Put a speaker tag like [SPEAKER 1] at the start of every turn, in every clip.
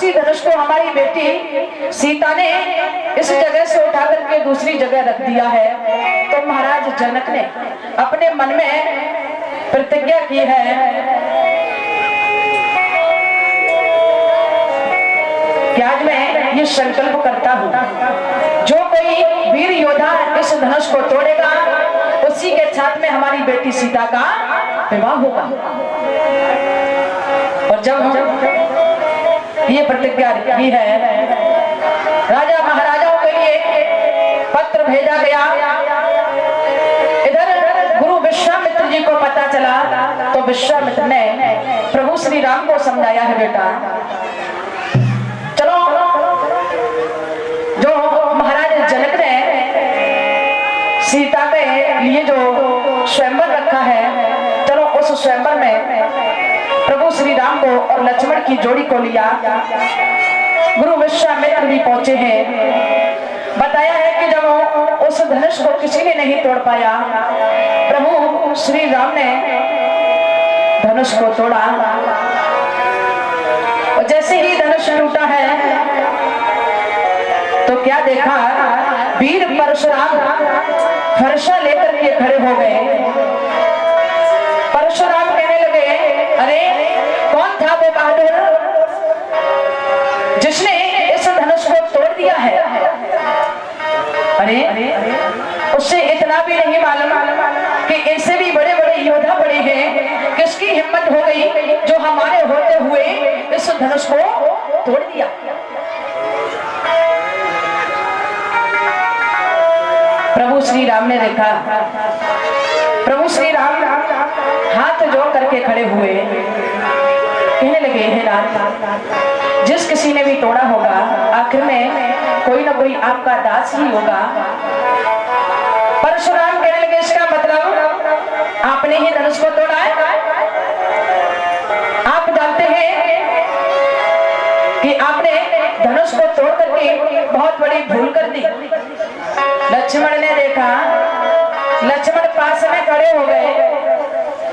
[SPEAKER 1] उसी धनुष को हमारी बेटी सीता ने इस जगह से उठा करके दूसरी जगह रख दिया है। तो महाराज जनक ने अपने मन में प्रतिज्ञा की है कि आज मैं ये संकल्प करता हूँ, जो कोई वीर योद्धा इस धनुष को तोड़ेगा उसी के साथ में हमारी बेटी सीता का विवाह होगा। और जब ये प्रतिज्ञा की है, राजा महाराजाओं के लिए पत्र भेजा गया। इधर गुरु विश्वामित्र जी को पता चला तो विश्वामित्र ने प्रभु श्री राम को समझाया है, बेटा चलो, जो महाराज जनक ने सीता के लिए जो स्वयंवर रखा है, चलो उस स्वयंवर में प्रभु श्री राम को और लक्ष्मण की जोड़ी को लिया। गुरु विश्वामित्र भी पहुंचे हैं। बताया है कि जब उस धनुष को किसी ने नहीं तोड़ पाया, प्रभु श्री राम ने धनुष को तोड़ा। और जैसे ही धनुष टूटा है तो क्या देखा, वीर परशुराम फरसा लेकर के खड़े हो गए। परशुराम कहने लगे, अरे कौन था वो बहादुर जिसने इस धनुष को तोड़ दिया है? अरे उससे इतना भी नहीं मालूम कि इनसे भी बड़े बड़े योद्धा बड़े हैं, किसकी हिम्मत हो गई जो हमारे होते हुए इस धनुष को तोड़ दिया। प्रभु श्री राम ने देखा, प्रभु श्री राम हाथ जोड़ करके खड़े हुए, कहने लगे, हे नाथ, जिस किसी ने भी तोड़ा होगा आखिर में कोई ना कोई आपका दास ही होगा। परशुराम कहने लगे, इसका मतलब आपने ही धनुष को तोड़ा है? आप जानते हैं कि आपने धनुष को तोड़ करके बहुत बड़ी भूल कर दी। लक्ष्मण ने देखा, लक्ष्मण पास में खड़े हो गए,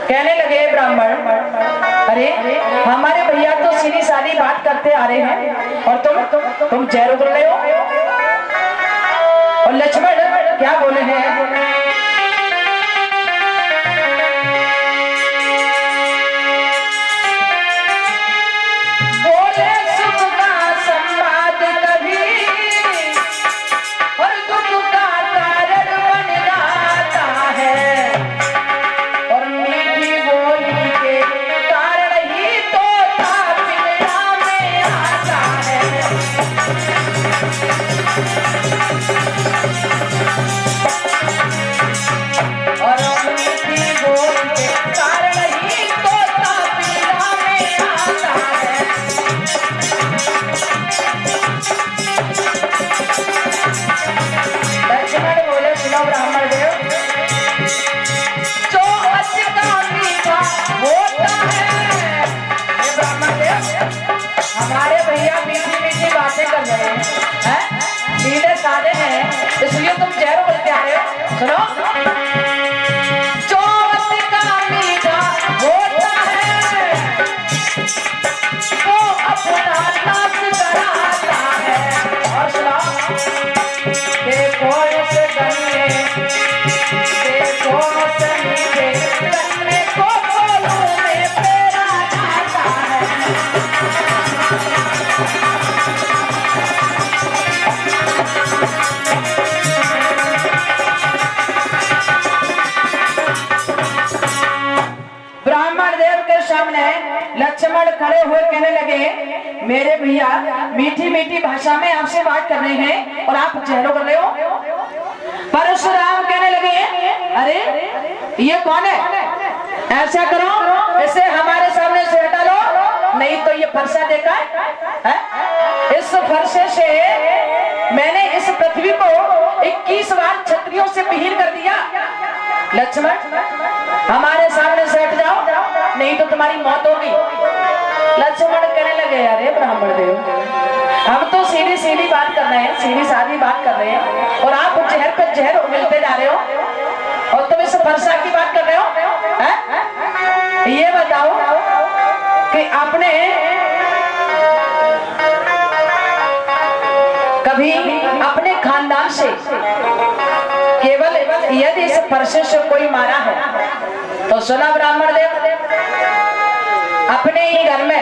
[SPEAKER 1] कहने लगे, ब्राह्मण, अरे हमारे भैया तो सीधी सादी बात करते आ रहे हैं और तुम जहर उगल रहे हो। और लक्ष्मण क्या बोले हैं, हमारे भैया मीठी मीठी बातें कर रहे हैं, सीधे साधे हैं, इसलिए तुम जहर बोलते आ रहे हो। सुनो, चौथ का मीठा होता है वो अपना नाच कराता है। और सुनो, देखो इस गन्ने, देखो इस मीठे गन्ने को कोलों में पेरा जाता है। ब्राह्मण देव के सामने लक्ष्मण खड़े हुए कहने लगे, मेरे भैया मीठी मीठी भाषा में आपसे बात कर रहे हैं और आप जहरो कर रहे हो। परशुराम कहने लगे, अरे ये कौन है? ऐसा करो, इसे हमारे सामने से हटा लो, नहीं तो ये फरसा देखा है? इस फरसे से मैंने इस पृथ्वी को 21 बार क्षत्रियों से विहीन कर दिया। लक्ष्मण, हमारे सामने से हट जाओ, नहीं तो तुम्हारी मौत होगी। लक्ष्मण कहने लगे, अरे ब्राह्मण देव, हम तो सीधी सीधी बात कर रहे हैं, सीधी सादी बात कर रहे हैं, और आप जहर पर जहर उगलते जा रहे हो और तुम इस फरसा की बात कर रहे हो। ये बताओ कि आपने कभी अपने खानदान से केवल यदि इस परसे से कोई मारा है तो सुना ब्राह्मण देव, अपने ही घर में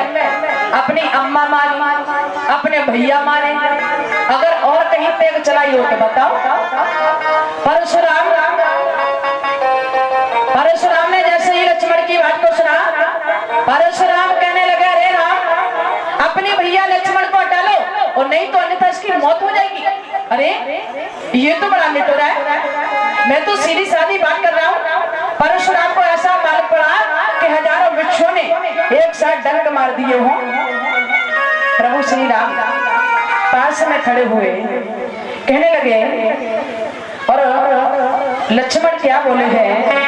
[SPEAKER 1] अपनी अम्मा मारी, अपने भैया मारे, अगर और कहीं तेग चलाई हो तो बताओ। परशुराम ने जैसे ही लक्ष्मण की बात को सुना, परशुराम कहने लगे अरे राम, अपने भैया लक्ष्मण को हटा लो और नहीं तो अन्यथा इसकी मौत हो जाएगी। अरे ये तो बड़ा निठुर है, मैं तो सीधी सादी बात कर रहा हूँ। परशुराम को ऐसा मालूम पड़ा कि हजारों वृक्षों ने एक साथ डंक मार दिए हों। प्रभु श्री राम पास में खड़े हुए कहने लगे, और लक्ष्मण क्या बोले हैं,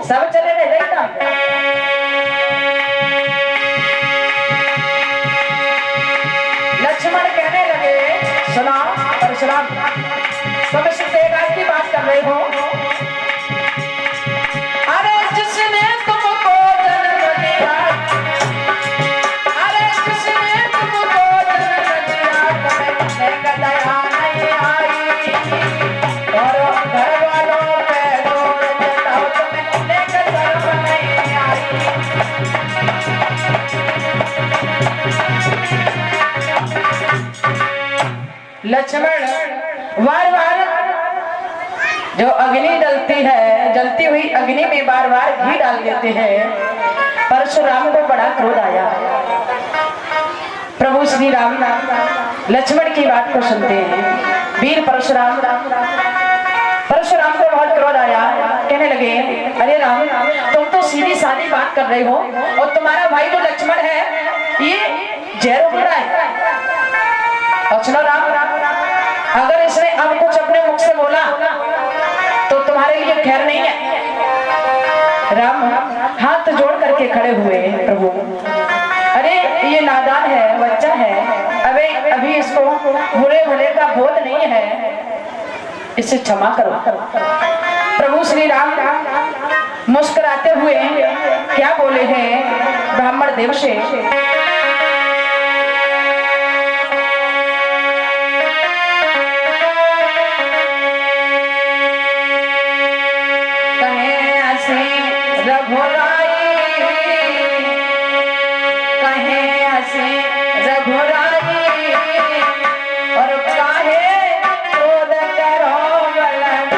[SPEAKER 1] सब चले गए देखना। लक्ष्मण कहने लगे सुना परशुराम, तुम सत्यनारायण की बात कर रहे हो। अरे जिसने तुमको जन्म दिया, अरे जिसने तुमको जन्म दिया, तुम्हें का दया नहीं आई, और घर वालों पे जोर जताओ, तुम्हें का शर्म नहीं आई। लक्ष्मण बार बार जो अग्नि जलती है, जलती हुई अग्नि में बार बार घी डाल देते हैं। परशुराम को बड़ा क्रोध आया। प्रभु श्री राम लक्ष्मण की बात को सुनते हैं। वीर परशुराम को बहुत क्रोध आया। कहने लगे अरे राम, तुम तो सीधी सादी बात कर रहे हो और तुम्हारा भाई जो लक्ष्मण है ये जहर उगल रहा है। और सुनो राम, अगर इसने अब कुछ अपने मुख से बोला तो तुम्हारे लिए खैर नहीं है। राम हाथ जोड़ करके खड़े हुए प्रभु, अरे ये नादान है, बच्चा है, अभी इसको बुरे भले का बोध नहीं है, इसे क्षमा करो। प्रभु श्री राम मुस्कुराते हुए क्या बोले हैं ब्राह्मण देव से, और काहे क्रोध करो बलवान।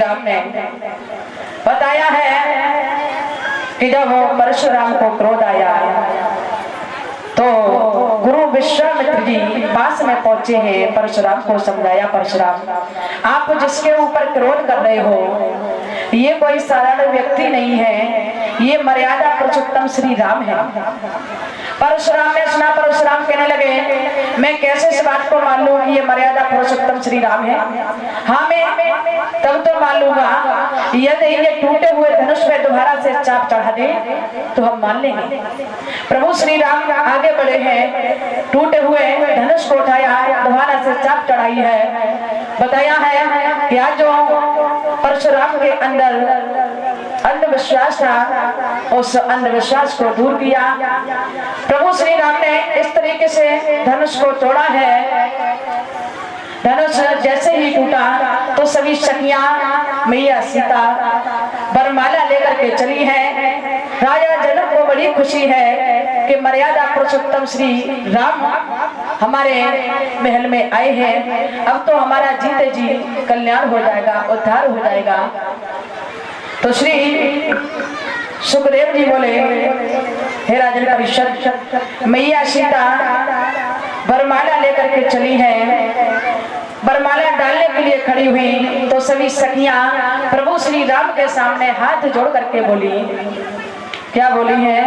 [SPEAKER 1] राम ने बताया है कि जब परशुराम को क्रोध आया तो गुरु विश्वामित्र जी पास में पहुंचे हैं, परशुराम को समझाया, परशुराम आप जिसके ऊपर क्रोध कर रहे हो ये कोई साधारण व्यक्ति नहीं है, ये मर्यादा पुरुषोत्तम श्री राम है। परशुराम ने सुना, परशुराम कहने लगे मैं कैसे इस बात को मान लूं कि ये मर्यादा पुरुषोत्तम श्री राम है? हाँ मैं तब तो मान लूंगा यदि ये टूटे हुए धनुष पे दोबारा से चाप चढ़ा दे तो हम मान लेंगे। प्रभु श्री राम आगे बढ़े हैं, टूटे हुए धनुष को उठाया, दोबारा से चाप चढ़ाई है। बताया है कि आज जो परशुराम के अंदर अंधविश्वास था उस अंधविश्वास को दूर किया। प्रभु श्री राम ने इस तरीके से धनुष को तोड़ा है। धनुष जैसे ही टूटा तो सभी सखियां मैया सीता वरमाला लेकर के चली है। राजा जनक को बड़ी खुशी है कि मर्यादा पुरुषोत्तम श्री राम हमारे महल में आए हैं, अब तो हमारा जीते जी कल्याण हो जाएगा, उद्धार हो जाएगा। तो श्री सुखदेव जी बोले हे राजन परिषद, मैया सीता वरमाला लेकर के चली है, वरमाला डालने के लिए खड़ी हुई तो सभी सखियां प्रभु श्री राम के सामने हाथ जोड़ करके बोली, क्या बोली है?